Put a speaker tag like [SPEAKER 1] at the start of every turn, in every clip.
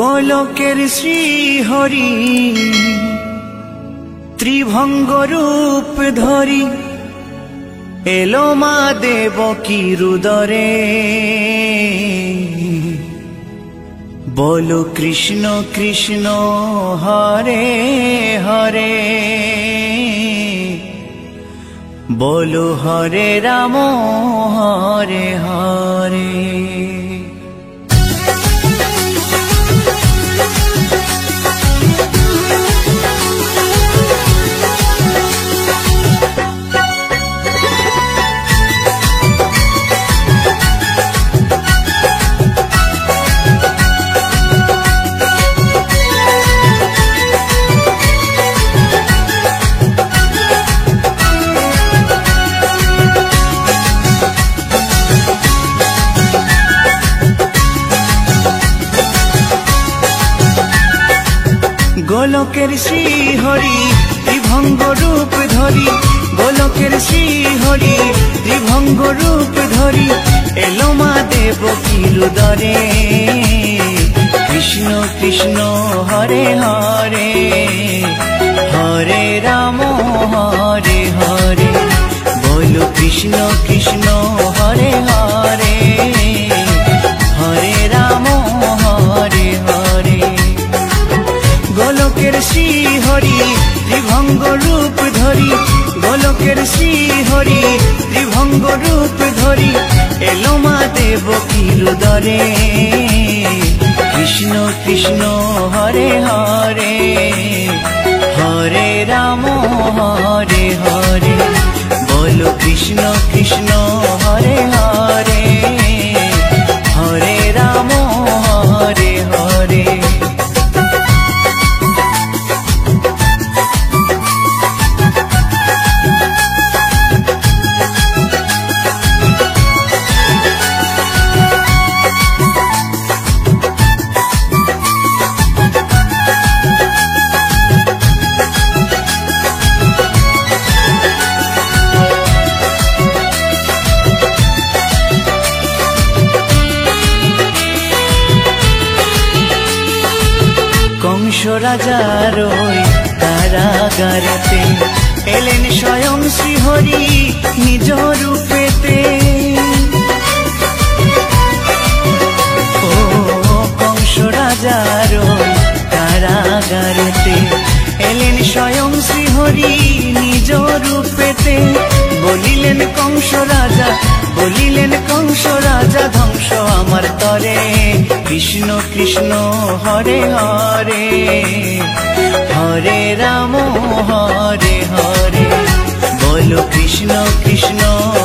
[SPEAKER 1] গোলকের শ্রীহরি ত্রিভঙ্গ রূপ ধরি এলো মা দেবকী রুদরে। বলো কৃষ্ণ কৃষ্ণ হরে হরে, বলো হরে রাম হরে হরে। গোলকের শ্রীহরি ত্রিভঙ্গ রূপ ধরি, গোলকের শ্রীহরি ত্রিভঙ্গ রূপ ধরি এলো মা দেবকী রুদরে। কৃষ্ণ কৃষ্ণ হরে হরে, হরে রাম হরে হরে, বলো কৃষ্ণ কৃষ্ণ হরে হরে, হরে রাম হরে হরে। গোলকের শ্রীহরি ত্রিভঙ্গ রূপ ধরি, গোলকের শ্রীহরি ত্রিভঙ্গ রূপ ধরি এলো মা দেবকী রুদরে। কৃষ্ণ কৃষ্ণ হরে হরে, হরে রাম হরে হরে, বলো কৃষ্ণ কৃষ্ণ হরে হরে, হরে রাম হরে হরে। কংস রাজার ওই কারাগারেতে এলেন স্বয়ং শ্রীহরি নিজ রূপেতে। ও কংস রাজার ওই কারাগারেতে এলেন স্বয়ং শ্রীহরি নিজ রূপেতে। বলিলেন কংস রাজা, বলিলেন কংস রাজা, ধ্বংস আমার তরে। কৃষ্ণ কৃষ্ণ হরে হরে, হরে রাম হরে হরে, বলো কৃষ্ণ কৃষ্ণ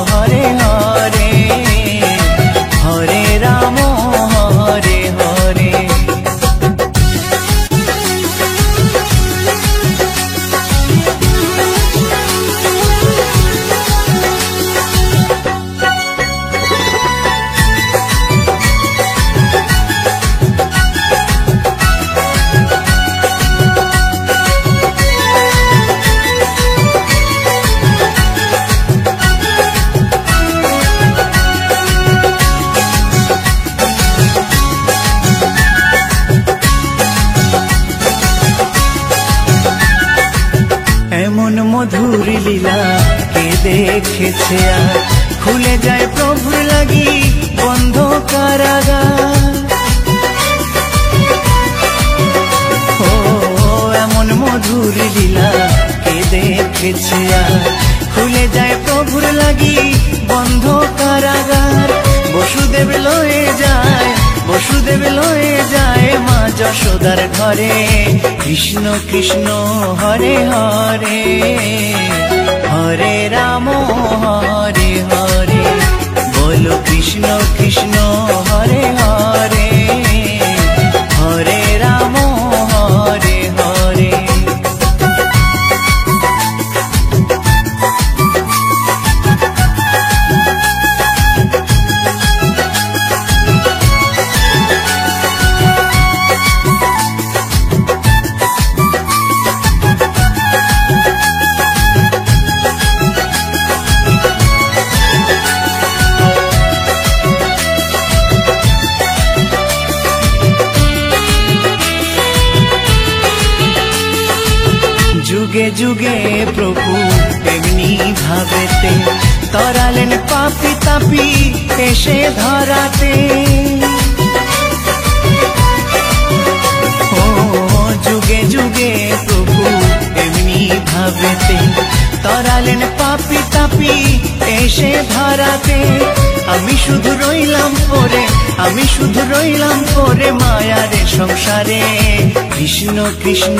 [SPEAKER 1] হরে হরে, হরে রাম হরে হরে। মধুর লীলা কে দেখেছে আর, খুলে যায় প্রভুর লাগি বন্ধ কারাগার। ও এমন মধুর লীলা কে দেখেছে আর, খুলে যায় প্রভুর লাগি বন্ধ কারাগার। বসুদেব লয়ে যায়, বসুদেব লয়ে যায় মা যশোদার ঘরে। কৃষ্ণ কৃষ্ণ হরে হরে, হরে রাম হরে হরে, বলো কৃষ্ণ কৃষ্ণ হরে হরে, হরে রাম হরে হরে। যুগে প্রভু এমনি ভাবেতে তরালেন পাপি তাপি এসে ধরাতে। ও যুগে যুগে প্রভু এমনি ভাবেতে তরালেন পাপি তাপি এসে ধরাতে। আমি শুধু রইলাম পরে, আমি শুধু রইলাম পরে মায়ারে সংসারে। কৃষ্ণ কৃষ্ণ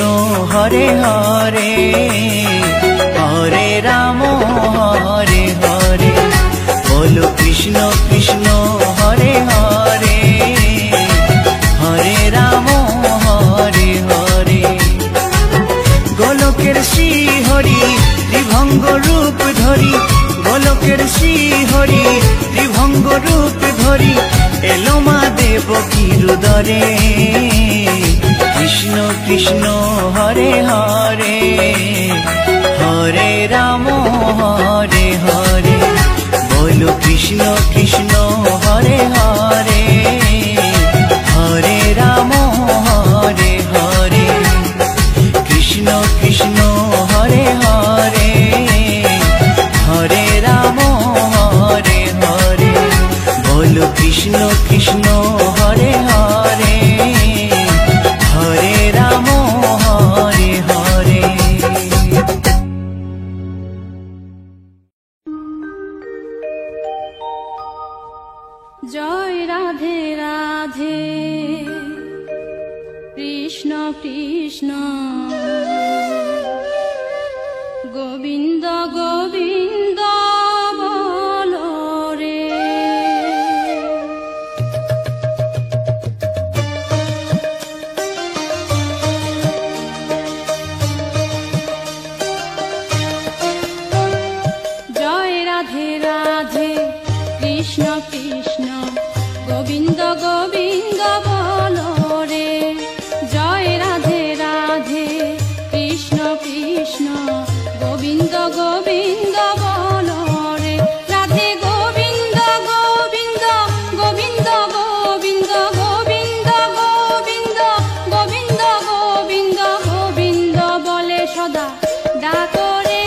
[SPEAKER 1] হরে হরে, হরে রাম হরে হরে। বলো কৃষ্ণ কৃষ্ণ হরে হরে, হরে রাম হরে হরে। গোলকের শ্রী হরি ত্রিভঙ্গ রূপ ধরি, গোলকের শ্রী হরি ত্রিভঙ্গ রূপ ধরি এলো মা দেবকীর উদরে। কৃষ্ণ কৃষ্ণ হরে হরে, হরে রাম হরে হরে। বলো কৃষ্ণ কৃষ্ণ হরে হরে, হরে রাম হরে হরে। কৃষ্ণ কৃষ্ণ হরে হরে, হরে রাম হরে হরে। বলো কৃষ্ণ কৃষ্ণ হরে হরে, হরে রাম হরে হরে।
[SPEAKER 2] জয় রাধে রাধে, কৃষ্ণ কৃষ্ণ গোবিন্দ গোবিন্দ বলো রে। জয় রাধে রাধে, কৃষ্ণ কৃষ্ণ গোবিন্দ গোবিন্দ বলো রে। জয় রাধে রাধে, কৃষ্ণ কৃষ্ণ গোবিন্দ গোবিন্দ বলো রে। রাধে গোবিন্দ গোবিন্দ গোবিন্দ গোবিন্দ গোবিন্দ গোবিন্দ গোবিন্দ গোবিন্দ গোবিন্দ বলে সদা ডাকো রে।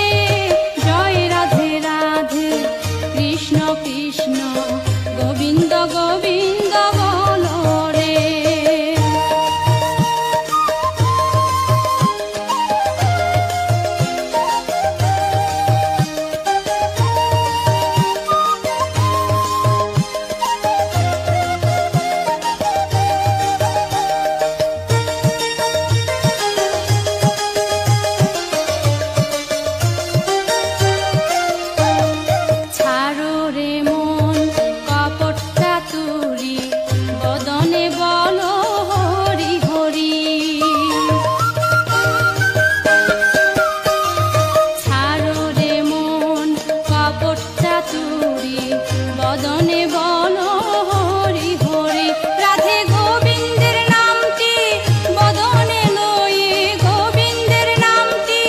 [SPEAKER 2] জয় রাধে রাধে, কৃষ্ণ কৃষ্ণ গোবিন্দ গোবিন্দ বলো রে। ছাড়ো রে মন কপট চাতুরি, বদনে বলো হরি হরি। ছাড়ো রে মন কপট চাতুরি, বদনে বলো হরি হরি। রাধে গোবিন্দের নামটি বদনে লয়ে, গোবিন্দের নামটি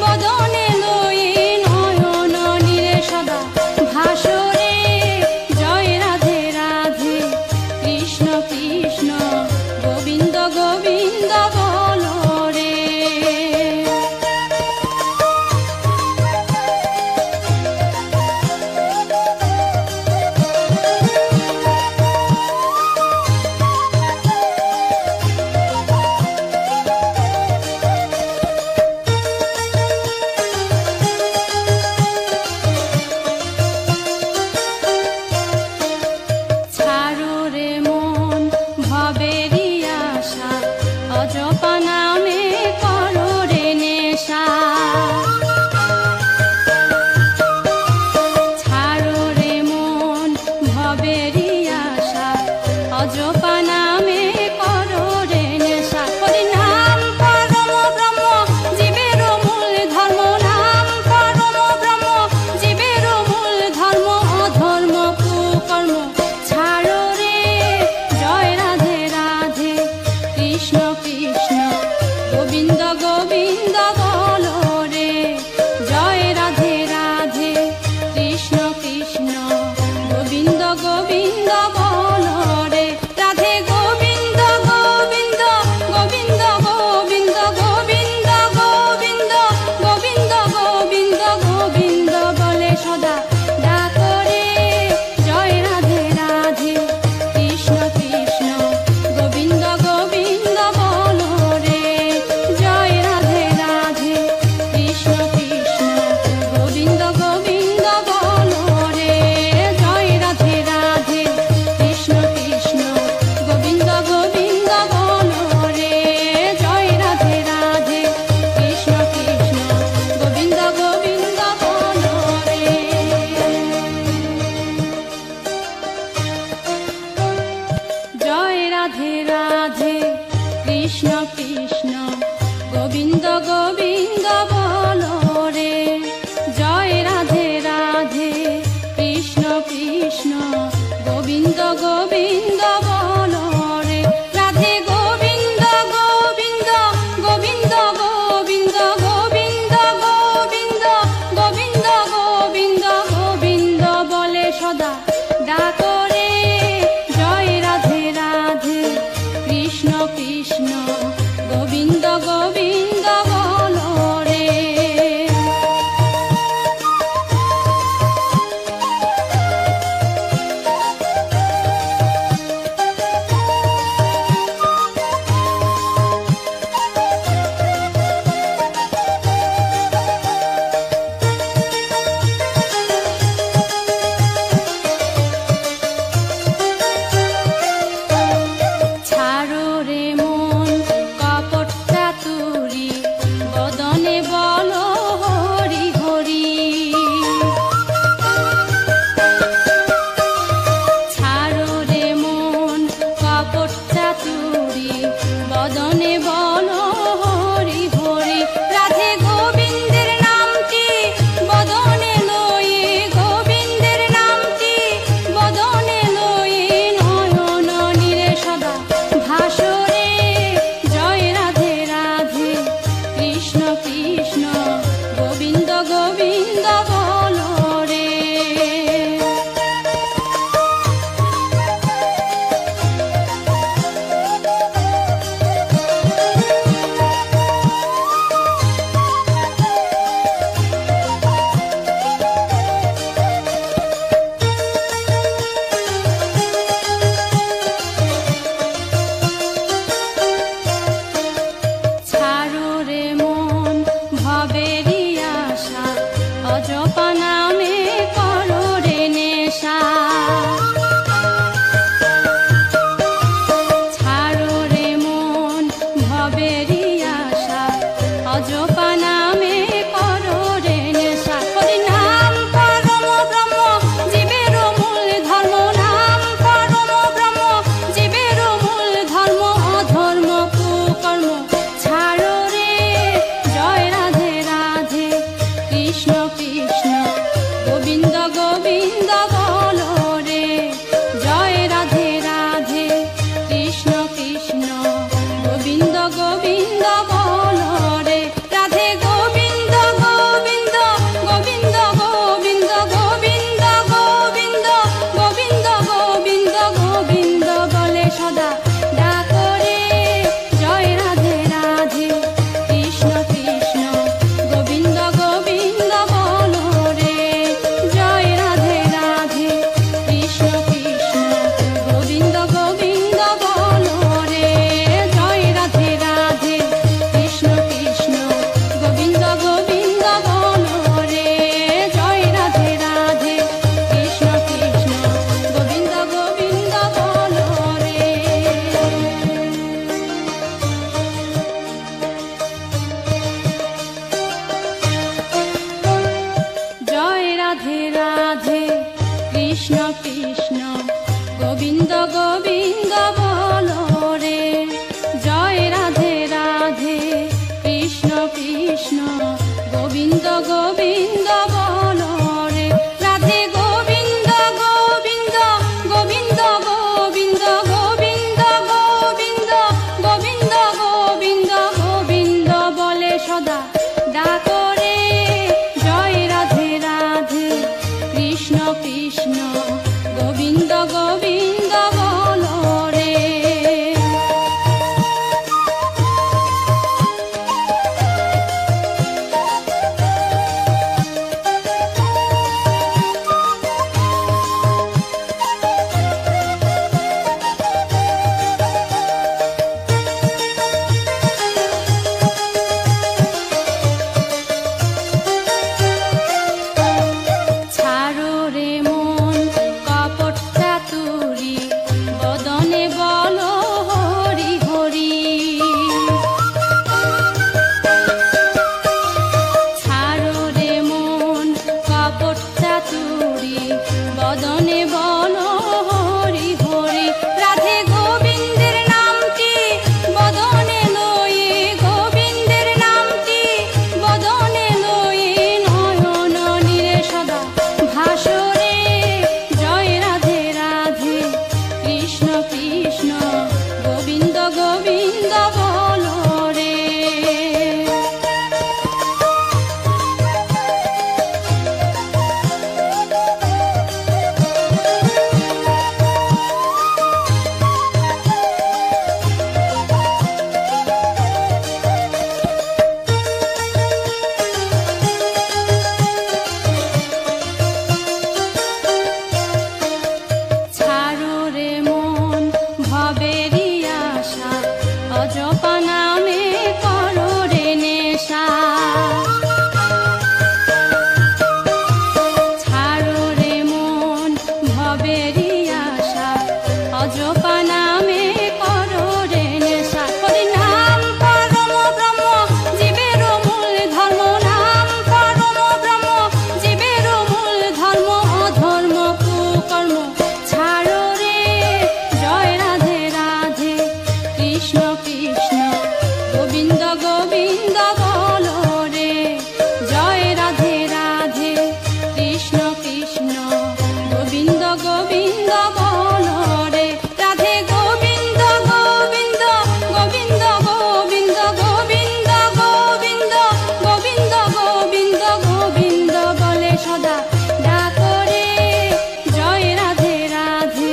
[SPEAKER 2] বদনে লয়ে নয়ন নীরে সদা ভাসরে। জয় রাধে রাধে, কৃষ্ণ কৃষ্ণ গোবিন্দ গোবিন্দ বলো রে। ছাড়ো রে মন ভবেরি আশা, অজপা নামে করো রে নেশা। ছাড়ো রে মন ভবেরি আশা, অজপা নামে করো রে নেশা। হরি নাম পরম ব্রহ্ম জীবের মূল ধর্ম, নাম পরম ব্রহ্ম জীবের মূল ধর্ম। অধর্ম কুকর্ম ছাড়ো রে। জয় রাধে রাধে, কৃষ্ণ কৃষ্ণ গোবিন্দ গোবিন্দ বলো রে। জয় রাধে রাধে, কৃষ্ণ কৃষ্ণ গোবিন্দ গোবিন্দ বলো রে। রাধে গোবিন্দ গোবিন্দ গোবিন্দ গোবিন্দ গোবিন্দ গোবিন্দ গোবিন্দ রাধে রাধে কৃষ্ণ কৃষ্ণ গোবিন্দ গোবিন্দ বলো রে। জয় রাধে রাধে কৃষ্ণ কৃষ্ণ গোবিন্দ গোবিন্দ বলো রে। রাধে গোবিন্দ গোবিন্দ গোবিন্দ গোবিন্দ গোবিন্দ গোবিন্দ গোবিন্দ গোবিন্দ গোবিন্দ বলে সদা ডাকো রে। জয় রাধে রাধে কৃষ্ণ কৃষ্ণ গোবিন্দ গোবিন্দ বলো রে। ছাড়ো রে মন কপট চাতুরি বদনে বলো হরি হরি। ছাড়ো রে মন কপট চাতুরি বদনে বলো হরি হরি। রাধে গোবিন্দের নামটি বদনে লয়ে গোবিন্দের নামটি বদনে লয়ে নয়ন নীরে সদা ভাসরে। জয় রাধে রাধে কৃষ্ণ কৃষ্ণ গোবিন্দ গোবিন্দ বলো রে। ছাড়ো রে মন ভবেরি আশা অজপা নামে করো রে নেশা। ছাড়ো রে মন ভবেরি আশা অজপা নামে করো রে নেশা। হরি নাম পরম ব্রহ্ম জীবের মূল ধর্ম। নাম পরম ব্রহ্ম জীবের মূল ধর্ম। অধর্ম কুকর্ম ছাড়ো রে। জয় রাধে রাধে কৃষ্ণ কৃষ্ণ গোবিন্দ গোবিন্দ বলো রে। জয় রাধে রাধে কৃষ্ণ কৃষ্ণ গোবিন্দ গোবিন্দ বলো রে। রাধে গোবিন্দ গোবিন্দ গোবিন্দ গোবিন্দ গোবিন্দ গোবিন্দ গোবিন্দ গোবিন্দ গোবিন্দ বলে সদা ডাকো রে। জয় রাধে রাধে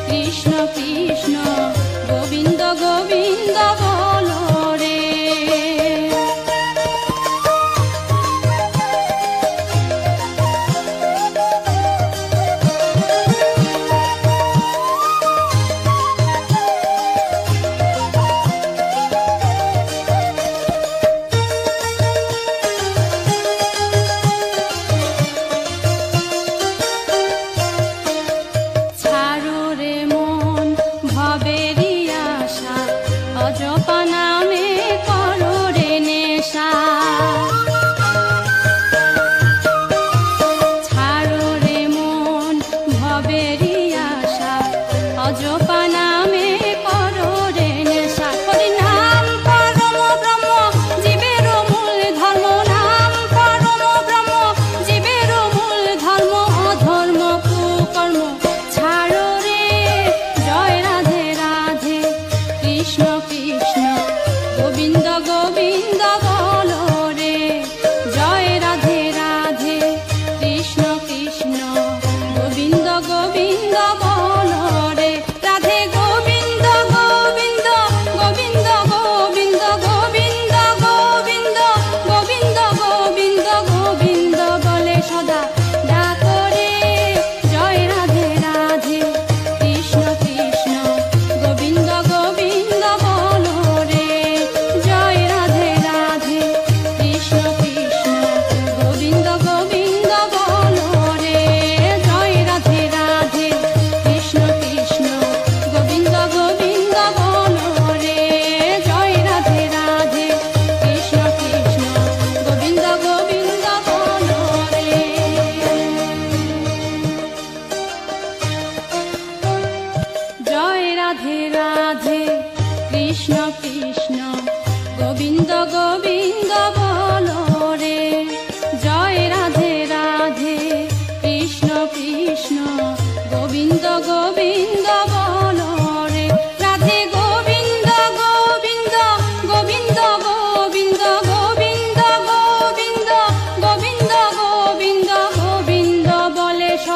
[SPEAKER 2] কৃষ্ণ কৃষ্ণ গোবিন্দ গোবিন্দ বলো রে।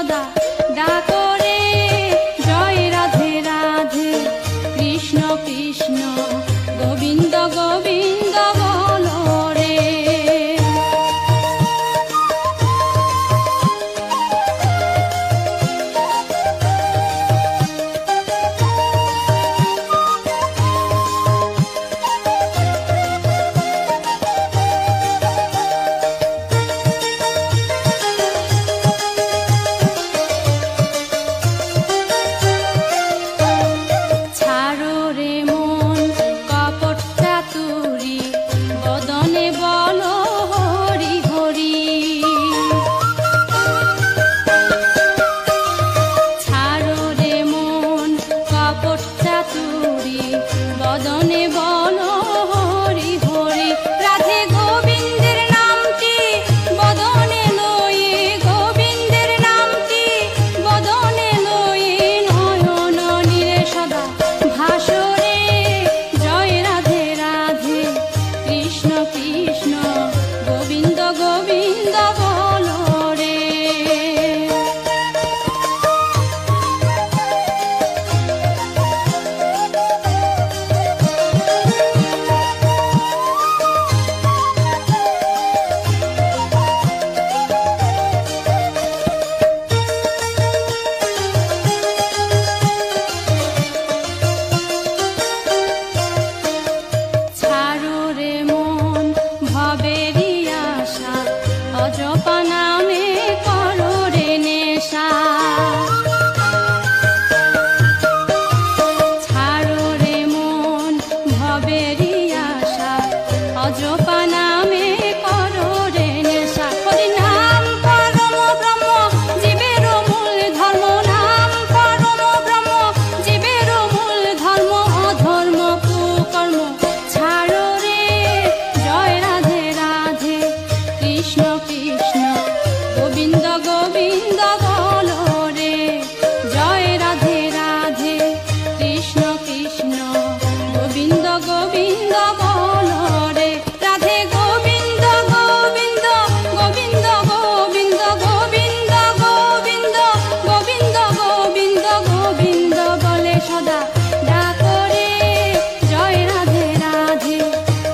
[SPEAKER 2] সদা ডাকরে জয় রাধে রাধে কৃষ্ণ কৃষ্ণ গোবিন্দ গোবিন্দ বলো রে। ছাড়ো রে মন কপট চাতুরি বদনে বলো হরি হরি। ছাড়ো রে মন কপট চাতুরি বদনে বলো হরি হরি। রাধে গোবিন্দের নামটি বদনে লয়ে গোবিন্দের নামটি বদনে লয়ে নয়ন নীরে সদা ভাসরে জয় রাধে রাধে কৃষ্ণ কৃষ্ণ গোবিন্দ গোবিন্দ বলো রে। ছাড়ো রে মন ভবেরই আশা অজপা নামে করো রে নেশা। ছাড়ো রে মন ভবেরই আশা অজপা নামে করো রে নেশা। হরি নাম পরম ব্রহ্ম জীবের মূল ধর্ম নাম পরম ব্রহ্ম জীবের মূল ধর্ম অধর্ম কুকর্ম। ছাড়ো রে জয় রাধে রাধে কৃষ্ণ কৃষ্ণ গোবিন্দ গোবিন্দ বলো রে। জয় রাধে রাধে কৃষ্ণ কৃষ্ণ গোবিন্দ গোবিন্দ বলো রে। রাধে গোবিন্দ গোবিন্দ গোবিন্দ গোবিন্দ গোবিন্দ গোবিন্দ গোবিন্দ গোবিন্দ গোবিন্দ বলে সদা ডাকরে জয় রাধে রাধে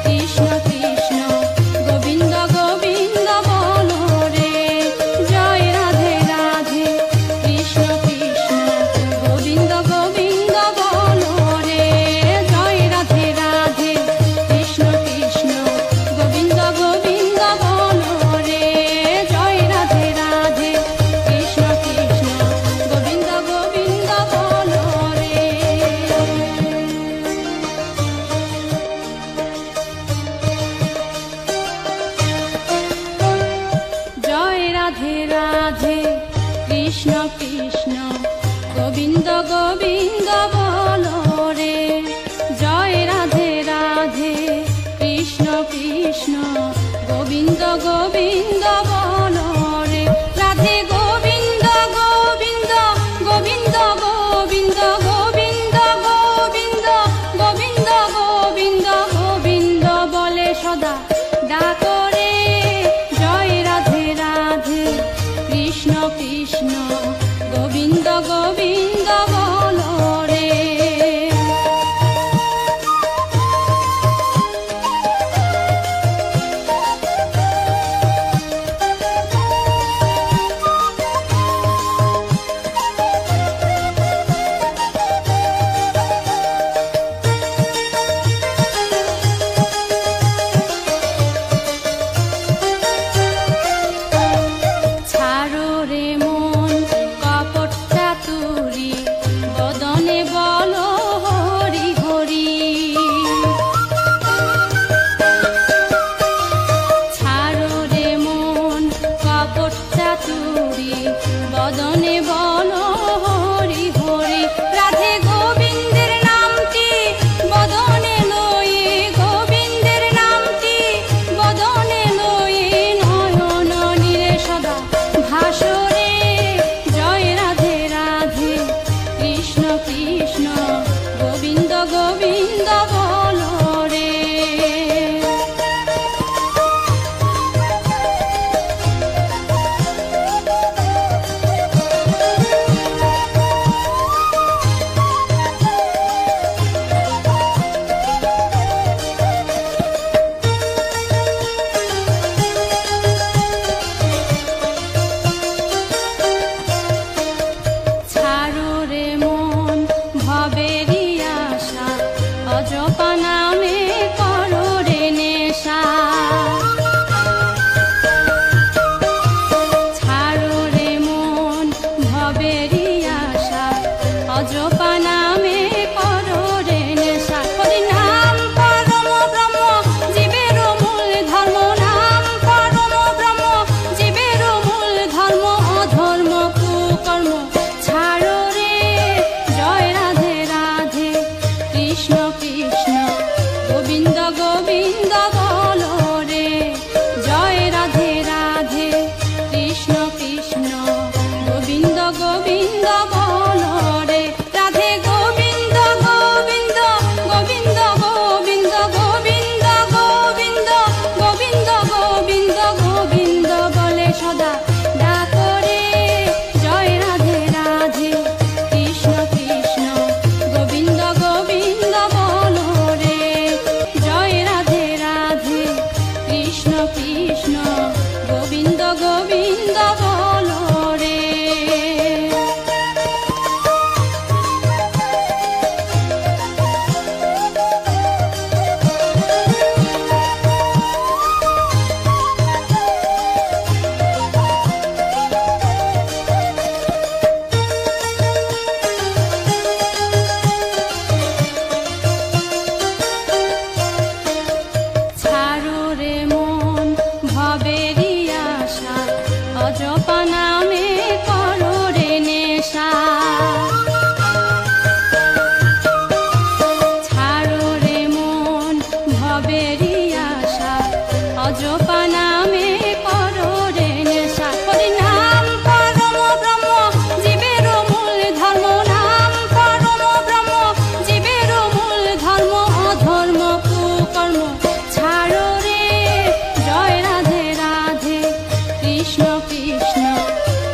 [SPEAKER 2] কৃষ্ণ কৃষ্ণ গোবিন্দ গোবিন্দ বলো রে। জয় রাধে রাধে কৃষ্ণ কৃষ্ণ গোবিন্দ গোবিন্দ বলো রে। জয় রাধে রাধে কৃষ্ণ কৃষ্ণ গোবিন্দ গোবিন্দ বলো রে। জয় রাধে রাধে কৃষ্ণ কৃষ্ণ গোবিন্দ গোবিন্দ বলো রে। জয় রাধে রাধে কৃষ্ণ কৃষ্ণ গোবিন্দ গোবিন্দ বলো রে। জয় রাধে রাধে কৃষ্ণ কৃষ্ণ গোবিন্দ গোবিন্দ বলো রে। রাধে গোবিন্দ গোবিন্দ গোবিন্দ গোবিন্দ গোবিন্দ গোবিন্দ গোবিন্দ গোবিন্দ গোবিন্দ বলে সদা ডাকরে জয় রাধে রাধে কৃষ্ণ কৃষ্ণ গোবিন্দ গোবিন্দ বলো রে। ছাড়ো রে মন কপট চাতুরি বদনে বলো হরি হরি। ছাড়ো রে মন কপট চাতুরি বদনে বলো হরি হরি। রাধে গোবিন্দের নামটি বদনে লয়ে গোবিন্দের নামটি বদনে লয়ে নয়ন নীরে সদা ভাসরে জয় রাধে রাধে কৃষ্ণ কৃষ্ণ গোবিন্দ গোবিন্দ বলো রে। গোবিন্দ বলো রে। রাধে গোবিন্দ গোবিন্দ গোবিন্দ গোবিন্দ গোবিন্দ গোবিন্দ গোবিন্দ গোবিন্দ গোবিন্দ বলে সদা ডাকো রে। জয় রাধে রাধে কৃষ্ণ কৃষ্ণ গোবিন্দ গোবিন্দ বলো রে। জয় রাধে রাধে কৃষ্ণ কৃষ্ণ গোবিন্দ গোবিন্দ বলো রে। ছাড়ো রে মন ভবেরই আশা, অজপা নামে করো রে নেশা। ছাড়ো রে মন ভবেরই আশা, অজপা নামে করো রে নেশা। হরি নাম পরম ব্রহ্ম জীবের মূল ধর্ম, নাম পরম ব্রহ্ম জীবের মূল ধর্ম। অধর্ম কুকর্ম ছাড়ো রে। জয় রাধে রাধে কৃষ্ণ কৃষ্ণ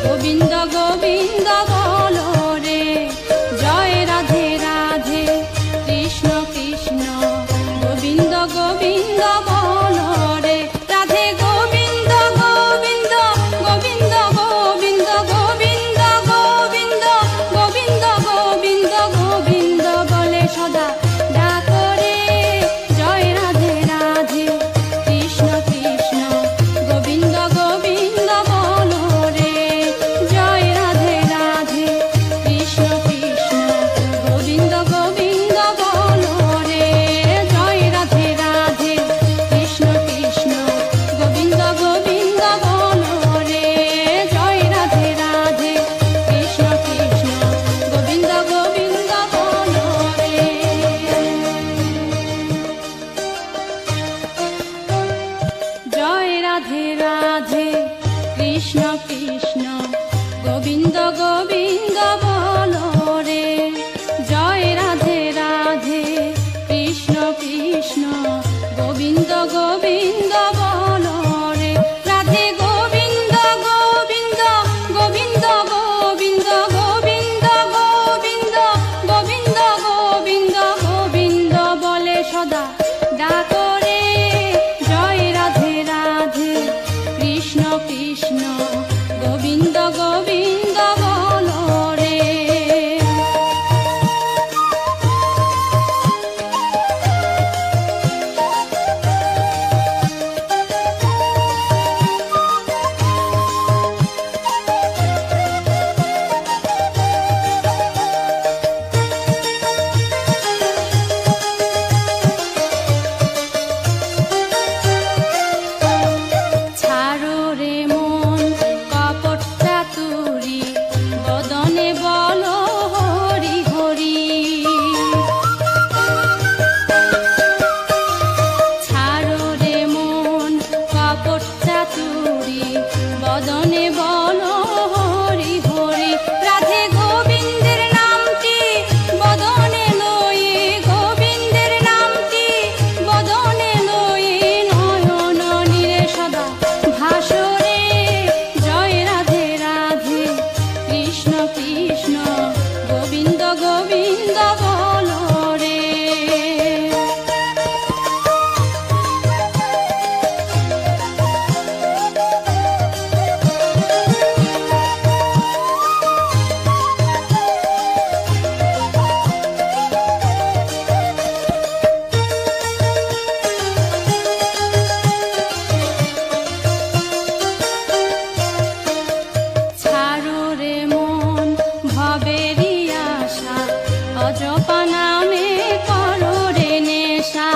[SPEAKER 2] গোবিন্দ গোবিন্দ বলো রে। জয় রাধে রাধে কৃষ্ণ কৃষ্ণ গোবিন্দ গোবিন্দ বলো রে। রাধে গোবিন্দ গোবিন্দ গোবিন্দ গোবিন্দ গোবিন্দ গোবিন্দ গোবিন্দ গোবিন্দ গোবিন্দ বলে সদা ডাকো রে। জয় রাধে রাধে কৃষ্ণ কৃষ্ণ গোবিন্দ গোবিন্দ বলো রে। জয় রাধে রাধে কৃষ্ণ কৃষ্ণ গোবিন্দ গোবিন্দ বলো রে। জয় রাধে রাধে কৃষ্ণ কৃষ্ণ গোবিন্দ গোবিন্দ বলো রে। জয় রাধে রাধে কৃষ্ণ কৃষ্ণ গোবিন্দ গোবিন্দ বলো রে। জয় রাধে রাধে কৃষ্ণ কৃষ্ণ গোবিন্দ গোবিন্দ বলো রে। জয় রাধে রাধে কৃষ্ণ কৃষ্ণ গোবিন্দ গোবিন্দ বলো রে। রাধে গোবিন্দ গোবিন্দ গোবিন্দ গোবিন্দ গোবিন্দ গোবিন্দ গোবিন্দ গোবিন্দ গোবিন্দ বলে সদা ডাকো রে। জয় রাধে রাধে কৃষ্ণ কৃষ্ণ গোবিন্দ গোবিন্দ বলো রে। ছাড়ো রে মন কপট চাতুরী, বদনে বলো হরি হরি। ছাড়ো রে মন কপট চাতুরী, বদনে বলো হরি হরি। রাধে গোবিন্দের নামটি বদনে লয়ে, গোবিন্দের নামটি বদনে লয়ে নয়ন নীরে সদা ভাসরে। জয় রাধে রাধে কৃষ্ণ কৃষ্ণ গোবিন্দ গোবিন্দ বলো রে। ছাড়ো রে মন ভবেরই আশা, অজপা নামে করো রে নেশা।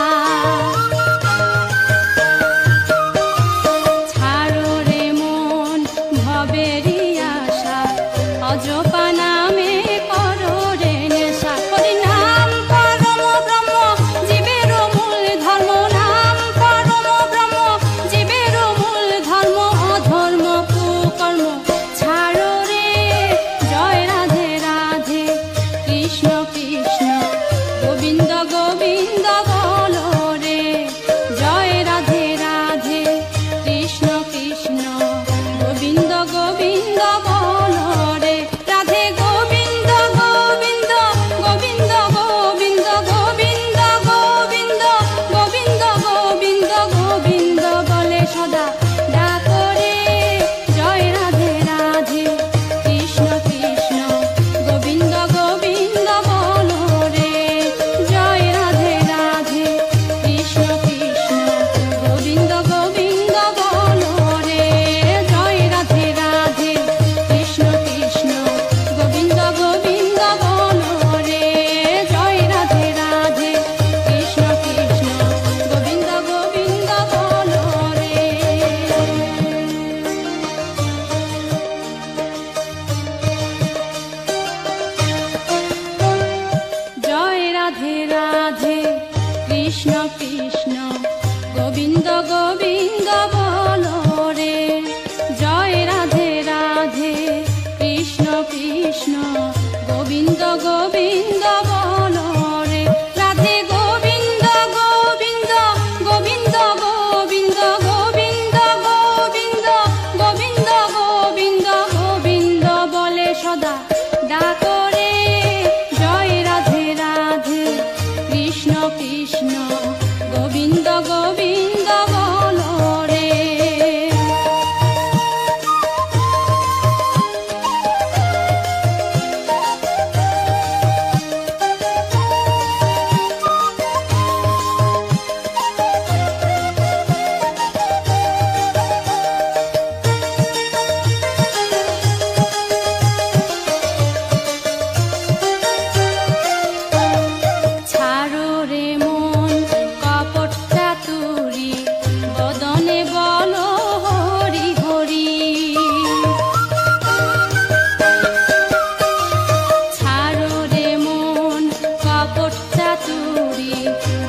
[SPEAKER 2] ছাড়ো রে মন ভবেরই আশা, অজপা নামে করো রে নেশা। হরি নাম পরম ব্রহ্ম জীবের মূল ধর্ম, নাম পরম ব্রহ্ম জীবের মূল ধর্ম। অধর্ম কুকর্ম ছাড়ো রে। জয় সদা ডাকরে জয় রাধে রাধে কৃষ্ণ কৃষ্ণ গোবিন্দ গোবিন্দ বলো রে। ছাড়ো রে মন কপট চাতুরি বদনে বলো হরি হরি। ছাড়ো রে মন কপট চাতুরি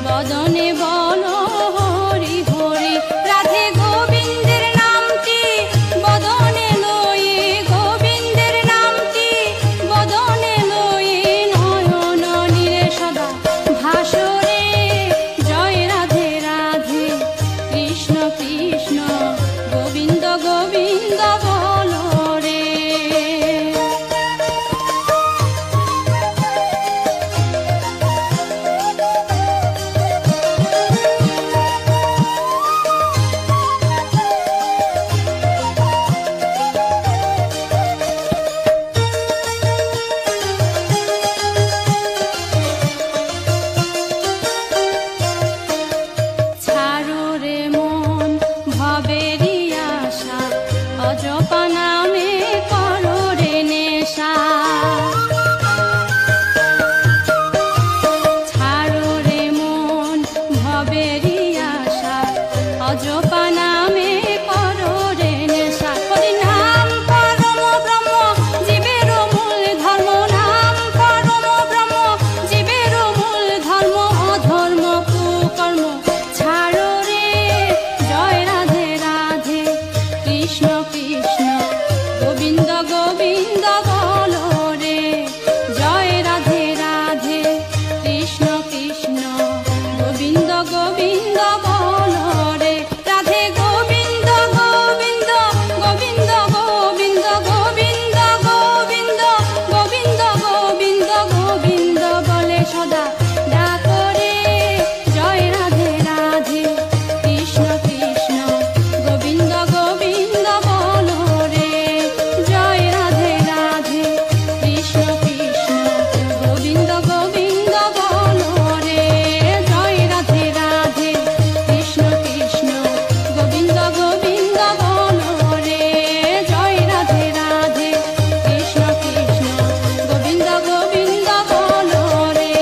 [SPEAKER 2] বদনে বলো হরি হরি। রাধে গোবিন্দের নামটি বদনে লয়ে গোবিন্দের নামটি বদনে লয়ে নয়ন নীরে সদা ভাসরে জয় রাধে রাধে কৃষ্ণ কৃষ্ণ গোবিন্দ গোবিন্দ বলো রে। ছাড়ো রে মন ভবেরি আশা অজপা নামে করো রে নেশা। ছাড়ো রে মন ভবেরি আশা অজপা নামে করো রে নেশা। হরি নাম পরম ব্রহ্ম জীবের মূল ধর্ম নাম পরম ব্রহ্ম জীবের মূল ধর্ম অধর্ম কুকর্ম। ছাড়ো রে জয় রাধে রাধে কৃষ্ণ কৃষ্ণ গোবিন্দ গোবিন্দ বলো রে। জয় রাধে রাধে কৃষ্ণ কৃষ্ণ গোবিন্দ গোবিন্দ বলো রে। রাধে গোবিন্দ গোবিন্দ গোবিন্দ গোবিন্দ গোবিন্দ গোবিন্দ গোবিন্দ গোবিন্দ গোবিন্দ বলে সদা ডাকরে জয় রাধে রাধে কৃষ্ণ কৃষ্ণ গোবিন্দ গোবিন্দ বলো রে। জয় রাধে রাধে কৃষ্ণ কৃষ্ণ গোবিন্দ গোবিন্দ বলো রে। জয় রাধে রাধে কৃষ্ণ কৃষ্ণ গোবিন্দ গোবিন্দ বলো রে। জয় রাধে রাধে কৃষ্ণ কৃষ্ণ গোবিন্দ গোবিন্দ বলো রে।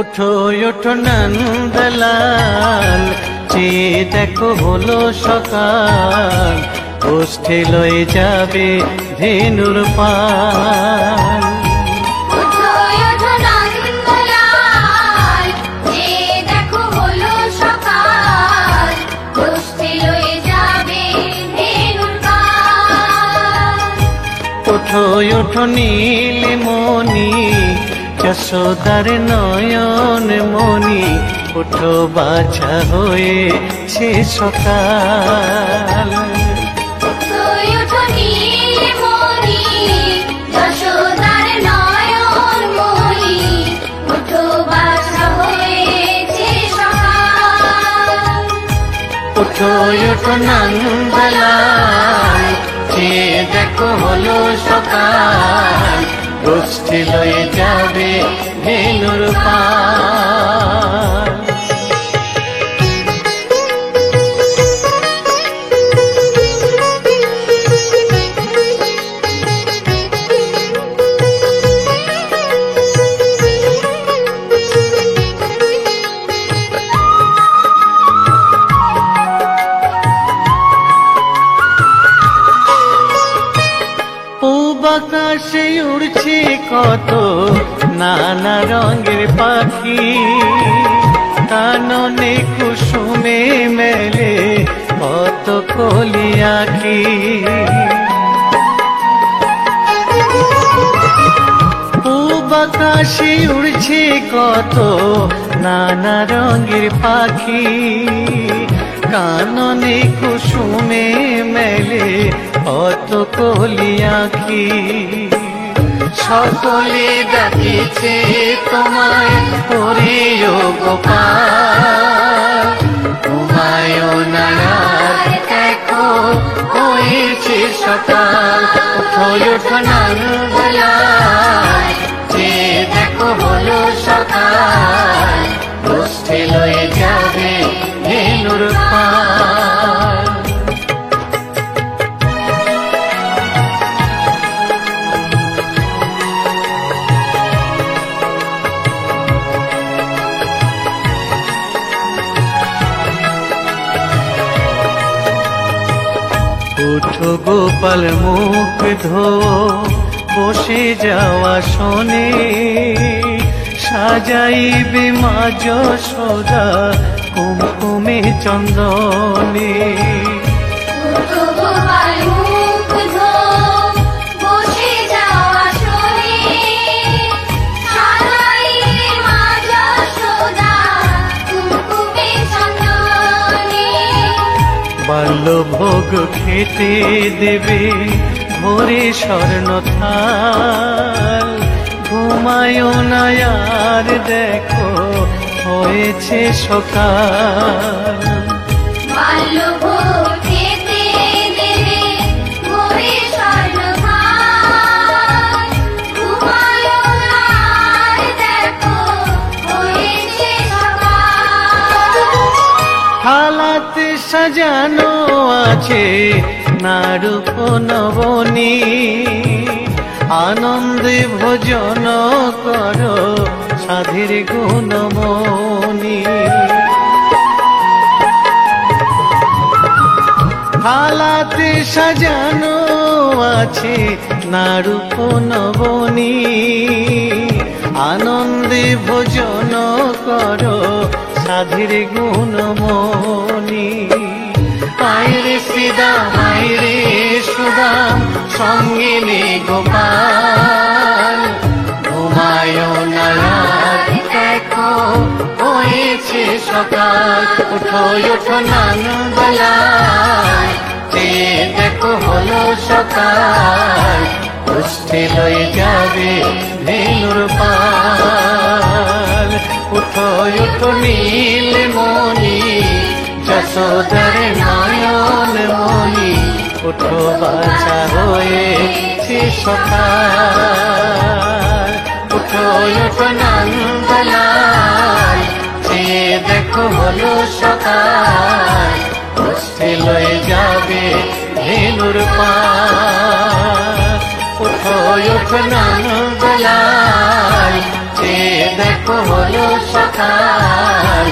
[SPEAKER 1] ওঠো ওঠো নন্দলাল চেয়ে দেখো হলো সকাল গোষ্ঠী লয়ে যাবে ধেনুর পাল।
[SPEAKER 3] ওঠো ওঠো নন্দলাল যে দেখো হলো সকাল গোষ্ঠী লয়ে যাবে ধেনুর পাল।
[SPEAKER 1] ওঠো ওঠো নীলমণি যশোদার নয়ন মণি ওঠো বাছা হয়েছে সকাল।
[SPEAKER 3] ওঠো ওঠো নীলমণি যশোদার নয়ন মণি ওঠো বাছা হয়েছে সকাল।
[SPEAKER 1] ওঠো ওঠো নন্দলাল চেয়ে দেখো হলো সকাল গোষ্ঠী লয়ে যাবে ধেনুর পাল। আকাশে উড়ছে কত নানা রঙের পাখি, কাননে কুসুমে মেলে কত কলি আঁখি। আকাশে উড়ছে কত নানা রঙের পাখি, কাননে কুসুমে মেলে অত কলি আঁখি। সকলে ডাকিছে তোমায় ওরে ও গোপাল, ঘুমায়ো না আর দেখো হয়েছে সকাল। ওঠো ওঠো নাঙ্গলায়, যে দেখো হলো সকাল, গোষ্ঠী লয়ে যাবে ধেনুর পাল। ওঠো গোপাল মুখ ধো, বসে যাওয়া শোনে, সাজাইবে মা যশোদা কুমকুমে চন্দনে।
[SPEAKER 3] ওঠো গোপাল মুখ ধো, বসে যাওয়া শোনে, সাজাইবে মা যশোদা কুমকুমে চন্দনে।
[SPEAKER 1] বাল্যভোগ খেতে দেবে ভোরে স্বর্ণ থাল, ঘুমায়ো না আর দেখো হয়েছে সকাল।
[SPEAKER 3] বাল্যভোগ খেতে দেবে ভোরে স্বর্ণ থাল, ঘুমায়ো না আর দেখো হয়েছে সকাল।
[SPEAKER 1] থালাতে সাজানো আছে নারূপ নবনী, আনন্দে ভোজন করো সাধের গুণমণি। থালাতে সাজানো আছে নারূপ নবনী, আনন্দে ভোজন করো সাধের গুণমণি। আইরে শ্রীদাম আইরে সুদাম, সঙ্গে নে গোপাল, ঘুমায়ো না আর দেখো হয়েছে সকাল। ওঠো ওঠো নাঙ্গলায়, যে দেখো হলো সকাল, গোষ্ঠী লয়ে যাবে ধেনুর পাল। ওঠো ওঠো নীলমণি, যশোদার নয়ন মণি, ওঠো বাছা হয়েছে সকাল। ওঠো ওঠো নাঙ্গলায়, যে দেখো হলো সকাল, গোষ্ঠী লয়ে যাবে ধেনুর পাল। ওঠো ওঠো নাঙ্গলায়, যে দেখো হলো সকাল।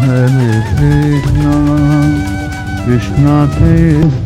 [SPEAKER 4] Hare Krishna, Krishna Krishna